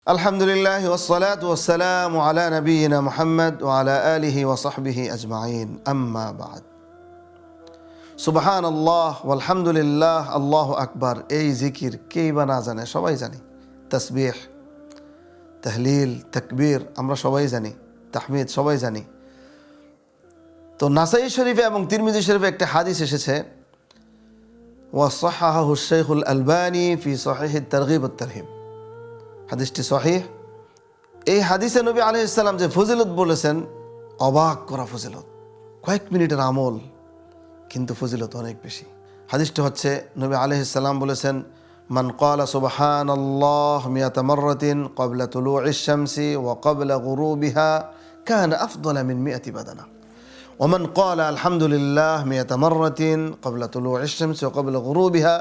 আলহামদুলিল্লাহ ওয়াসসালাতু ওয়াসসালামু আলা নবিয়িনা মুহাম্মদ ওয়া আলা আলিহি ওয়া সাহবিহি আজমাইন আম্মা বা'দ। সুবহানাল্লাহ ওয়ালহামদুলিল্লাহ আল্লাহু আকবার, এই জিকির কেই বা না জানে? সবাই জানি। তাসবিহ, তাহলিল, তাকবীর আমরা সবাই জানি, তাহমিদ সবাই জানি। তো নাসাই শরীফে এবং তিরমিজি শরীফে একটা হাদিস এসেছে, ওয়া সাহাহাহু শাইখুল আলবানী ফি সহিহ তারগিব ওয়াত তারহিব। হাদিসটি সহিহ। এই হাদিসে নবী আলাইহিস সালাম যে ফজিলত বলেছেন, অবাক করা ফজিলত, কয়েক মিনিটের আমল কিন্তু ফজিলত অনেক বেশি। হাদিসটি হচ্ছে, নবী আলাইহিস সালাম বলেছেন, মান ক্বালা সুবহানাল্লাহ মিয়াতা মাররাতিন ক্বাবলা তুলুইশ শামসি ওয়া ক্বাবলা গুরুবিহা কানা আফদালা মিন মিয়াতি বাদানা ওয়া মান ক্বালা আলহামদুলিল্লাহ মিয়াতা মাররাতিন ক্বাবলা তুলুইশ শামসি ওয়া ক্বাবলা গুরুবিহা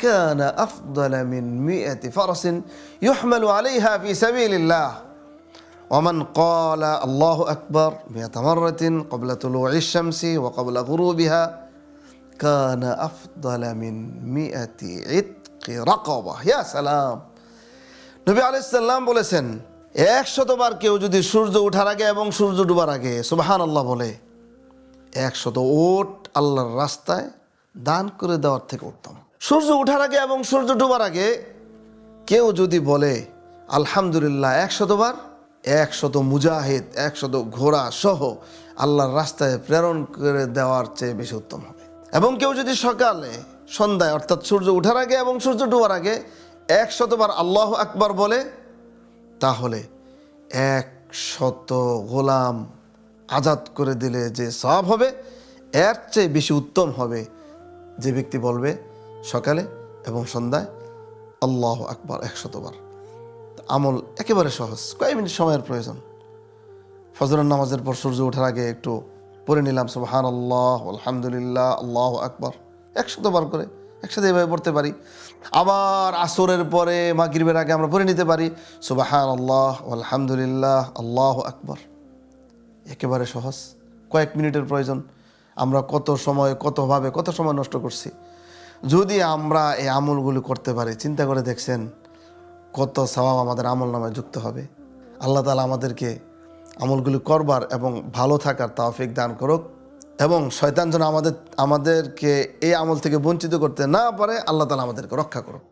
কানা আফদালা মিন মিয়াতি ফারাসিন ইউহমালু আলাইহা ফি সাবিলিল্লাহ ওয়া মান ক্বালা আল্লাহু আকবার মিয়াতা মাররাতিন ক্বাবলা তুলুইশ শামসি ওয়া ক্বাবলা গুরুবিহা কানা আফদালা মিন মিয়াতি ইতকি রাকাবা। ইয়া সালাম! নবী আলাইহিস সালাম বলেছেন, 100 বার কেউ যদি সূর্য ওঠার আগে এবং সূর্য ডুবার আগে সুবহানাল্লাহ বলে, 100 উট আল্লাহর রাস্তায় দান করে দেওয়ার থেকে উত্তম। সূর্য ওঠার আগে এবং সূর্য ডুবার আগে কেউ যদি বলে আলহামদুলিল্লাহ 100 বার, 100 মুজাহিদ, 100 ঘোড়া সহ আল্লাহর রাস্তায় প্রেরণ করে দেওয়ার চেয়ে বেশি উত্তম হবে। এবং কেউ যদি সকালে সন্ধ্যায় অর্থাৎ সূর্য ওঠার আগে এবং সূর্য ডুবার আগে 100 বার আল্লাহু আকবার বলে, তাহলে 100 গোলাম আজাদ করে দিলে যে সওয়াব হবে, এর চেয়ে বেশি উত্তম হবে যে ব্যক্তি বলবে সকালে এবং সন্ধ্যায় আল্লাহু আকবার 100 বার। আমল একেবারে সহজ, কয়েক মিনিট সময়ের প্রয়োজন। ফজরের নামাজের পর সূর্য ওঠার আগে একটু পড়ে নিলাম সুবহানাল্লাহ আলহামদুলিল্লাহ আল্লাহু আকবার 100 বার করে, একসাথে এভাবে পড়তে পারি। আবার আসরের পরে মাগরিবের আগে আমরা পড়ে নিতে পারি সুবহানাল্লাহ আলহামদুলিল্লাহ আল্লাহু আকবার। একেবারে সহজ, কয়েক মিনিটের প্রয়োজন। আমরা কত সময় নষ্ট করছি। যদি আমরা এই আমলগুলি করতে পারি, চিন্তা করে দেখছেন কত সওয়াব আমাদের আমল নামায় যুক্ত হবে। আল্লাহ তাআলা আমাদেরকে আমলগুলি করবার এবং ভালো থাকার তৌফিক দান করুক, এবং শয়তান যেন আমাদেরকে এই আমল থেকে বঞ্চিত করতে না পারে। আল্লাহ তাআলা আমাদেরকে রক্ষা করুক।